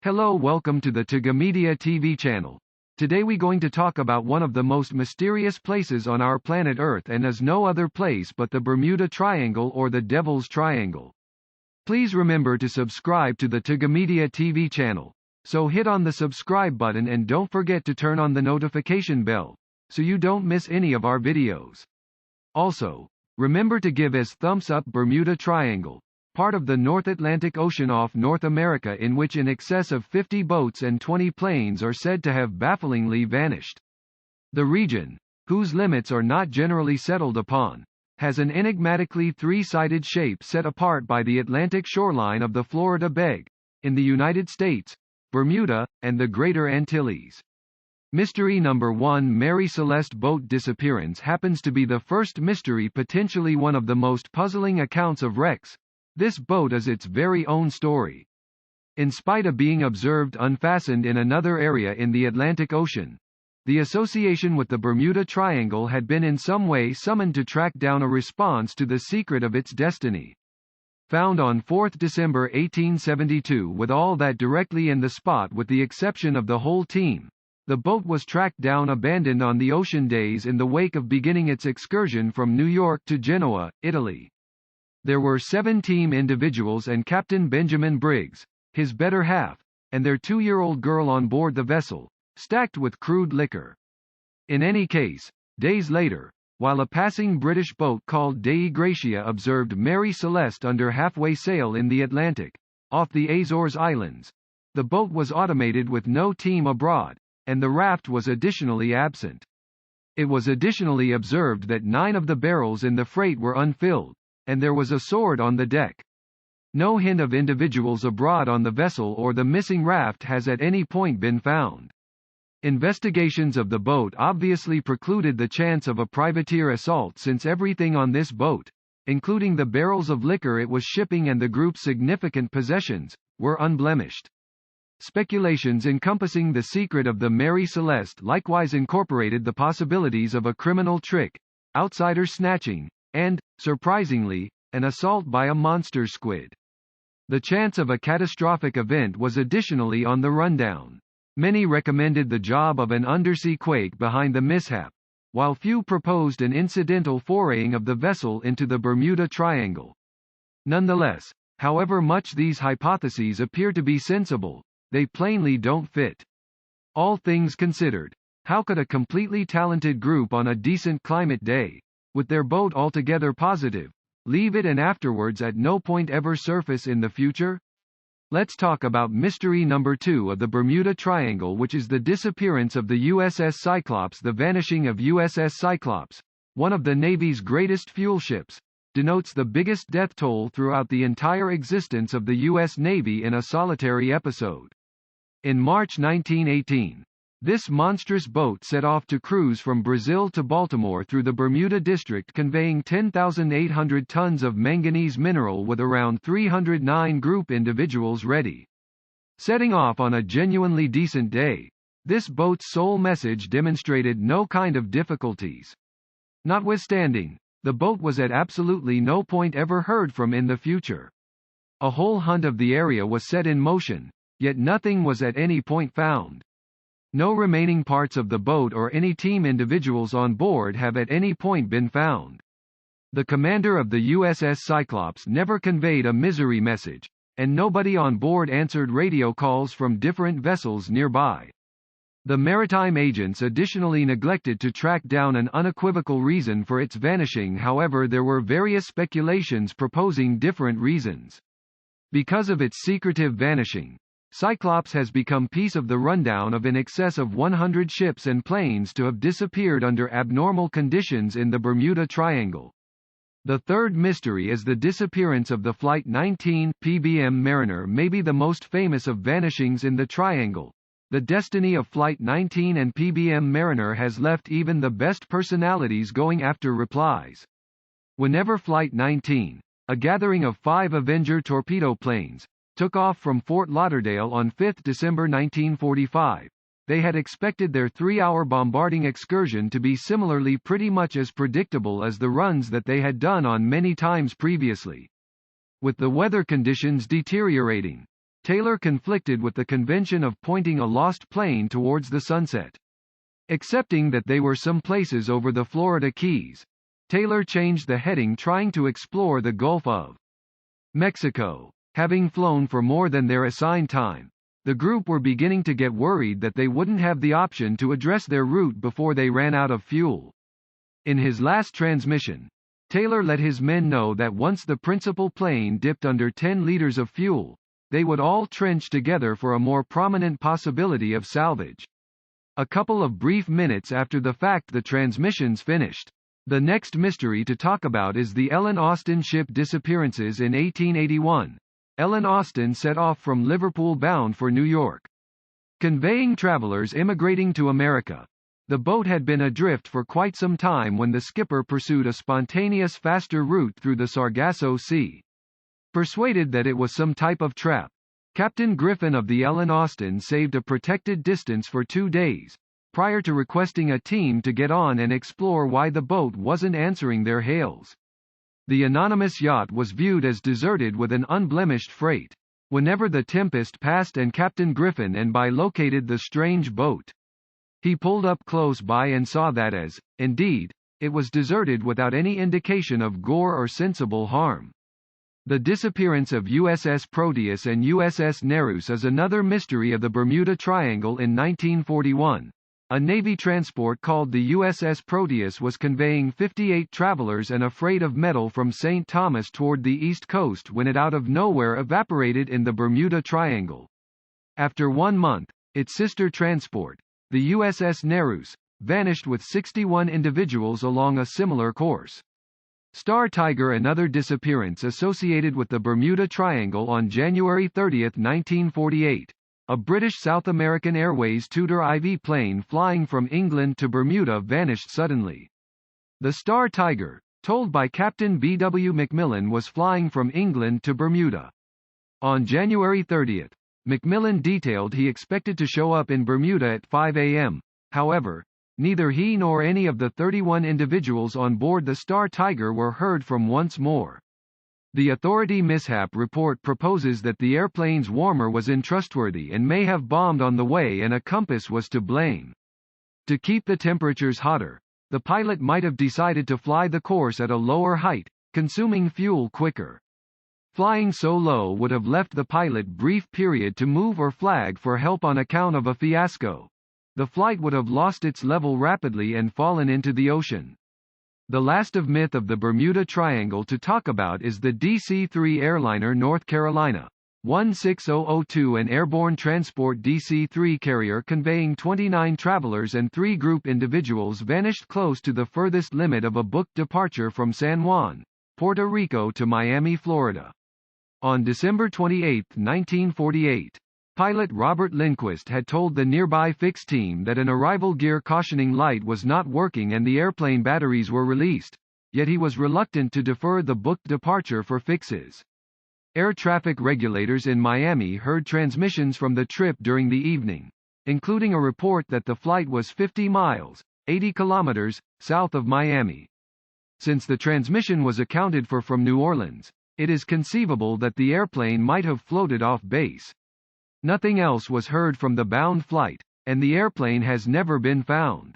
Hello, welcome to the Media TV channel. Today we going to talk about one of the most mysterious places on our planet Earth and is no other place but the Bermuda Triangle or the Devil's Triangle. Please remember to subscribe to the Media TV channel. So hit on the subscribe button and don't forget to turn on the notification bell, so you don't miss any of our videos. Also, remember to give us thumbs up. Bermuda Triangle, part of the North Atlantic Ocean off North America, in which in excess of 50 boats and 20 planes are said to have bafflingly vanished. The region, whose limits are not generally settled upon, has an enigmatically three-sided shape set apart by the Atlantic shoreline of the Florida Beg, in the United States, Bermuda, and the Greater Antilles. Mystery number 1: Mary Celeste boat disappearance happens to be the first mystery, potentially one of the most puzzling accounts of wrecks. This boat is its very own story. In spite of being observed unfastened in another area in the Atlantic Ocean, the association with the Bermuda Triangle had been in some way summoned to track down a response to the secret of its destiny. Found on 4th December 1872 with all that directly in the spot with the exception of the whole team, the boat was tracked down abandoned on the ocean days in the wake of beginning its excursion from New York to Genoa, Italy. There were 7 team individuals and Captain Benjamin Briggs, his better half, and their 2-year-old girl on board the vessel, stacked with crude liquor. In any case, days later, while a passing British boat called Dei Gratia observed Mary Celeste under halfway sail in the Atlantic, off the Azores Islands, the boat was automated with no team abroad, and the raft was additionally absent. It was additionally observed that 9 of the barrels in the freight were unfilled, and there was a sword on the deck. No hint of individuals abroad on the vessel or the missing raft has at any point been found. Investigations of the boat obviously precluded the chance of a privateer assault, since everything on this boat, including the barrels of liquor it was shipping and the group's significant possessions, were unblemished. Speculations encompassing the secret of the Mary Celeste likewise incorporated the possibilities of a criminal trick, outsider snatching, and, surprisingly, an assault by a monster squid. The chance of a catastrophic event was additionally on the rundown. Many recommended the job of an undersea quake behind the mishap, while few proposed an incidental foraying of the vessel into the Bermuda Triangle. Nonetheless, however much these hypotheses appear to be sensible, they plainly don't fit. All things considered, how could a completely talented group on a decent climate day, with their boat altogether positive, leave it and afterwards at no point ever surface in the future? Let's talk about mystery number 2 of the Bermuda Triangle, which is the disappearance of the USS Cyclops. The vanishing of USS Cyclops, one of the Navy's greatest fuel ships, denotes the biggest death toll throughout the entire existence of the U.S. Navy in a solitary episode. In March 1918, this monstrous boat set off to cruise from Brazil to Baltimore through the Bermuda District, conveying 10,800 tons of manganese mineral with around 309 group individuals ready. Setting off on a genuinely decent day, this boat's sole message demonstrated no kind of difficulties. Notwithstanding, the boat was at absolutely no point ever heard from in the future. A whole hunt of the area was set in motion, yet nothing was at any point found. No remaining parts of the boat or any team individuals on board have at any point been found. The commander of the USS Cyclops never conveyed a misery message, and nobody on board answered radio calls from different vessels nearby. The maritime agents additionally neglected to track down an unequivocal reason for its vanishing. However, there were various speculations proposing different reasons. Because of its secretive vanishing, Cyclops has become piece of the rundown of in excess of 100 ships and planes to have disappeared under abnormal conditions in the Bermuda Triangle. The third mystery is the disappearance of the Flight 19 PBM Mariner, maybe the most famous of vanishings in the Triangle. The destiny of Flight 19 and PBM Mariner has left even the best personalities going after replies. Whenever Flight 19, a gathering of 5 Avenger torpedo planes, took off from Fort Lauderdale on 5 December 1945, they had expected their 3-hour bombarding excursion to be similarly pretty much as predictable as the runs that they had done on many times previously. With the weather conditions deteriorating, Taylor conflicted with the convention of pointing a lost plane towards the sunset. Accepting that they were some places over the Florida Keys, Taylor changed the heading trying to explore the Gulf of Mexico. Having flown for more than their assigned time, the group were beginning to get worried that they wouldn't have the option to address their route before they ran out of fuel. In his last transmission, Taylor let his men know that once the principal plane dipped under 10 liters of fuel, they would all trench together for a more prominent possibility of salvage. A couple of brief minutes after the fact the transmissions finished. The next mystery to talk about is the Ellen Austen ship Disappearances in 1881. Ellen Austen set off from Liverpool bound for New York, conveying travelers immigrating to America. The boat had been adrift for quite some time when the skipper pursued a spontaneous faster route through the Sargasso Sea. Persuaded that it was some type of trap, Captain Griffin of the Ellen Austen saved a protected distance for 2 days, prior to requesting a team to get on and explore why the boat wasn't answering their hails. The anonymous yacht was viewed as deserted with an unblemished freight. Whenever the tempest passed and Captain Griffin and by located the strange boat, he pulled up close by and saw that as, indeed, it was deserted without any indication of gore or sensible harm. The disappearance of USS Proteus and USS Nereus is another mystery of the Bermuda Triangle. In 1941, a Navy transport called the USS Proteus was conveying 58 travelers and a freight of metal from St. Thomas toward the east coast when it out of nowhere evaporated in the Bermuda Triangle. After 1 month, its sister transport, the USS Nereus, vanished with 61 individuals along a similar course. Star Tiger, another disappearance associated with the Bermuda Triangle. On January 30, 1948, a British South American Airways Tudor IV plane flying from England to Bermuda vanished suddenly. The Star Tiger, told by Captain B.W. Macmillan, was flying from England to Bermuda. On January 30, Macmillan detailed he expected to show up in Bermuda at 5 a.m. However, neither he nor any of the 31 individuals on board the Star Tiger were heard from once more. The authority mishap report proposes that the airplane's warmer was untrustworthy and may have bombed on the way and a compass was to blame. To keep the temperatures hotter, the pilot might have decided to fly the course at a lower height, consuming fuel quicker. Flying so low would have left the pilot brief period to move or flag for help on account of a fiasco. The flight would have lost its level rapidly and fallen into the ocean. The last of myth of the Bermuda Triangle to talk about is the DC-3 airliner North Carolina 16002, an airborne transport DC-3 carrier conveying 29 travelers and 3 group individuals, vanished close to the furthest limit of a booked departure from San Juan, Puerto Rico to Miami, Florida. On December 28, 1948, pilot Robert Lindquist had told the nearby fix team that an arrival gear cautioning light was not working and the airplane batteries were released, yet he was reluctant to defer the booked departure for fixes. Air traffic regulators in Miami heard transmissions from the trip during the evening, including a report that the flight was 50 miles, 80 kilometers, south of Miami. Since the transmission was accounted for from New Orleans, it is conceivable that the airplane might have floated off base. Nothing else was heard from the bound flight, and the airplane has never been found.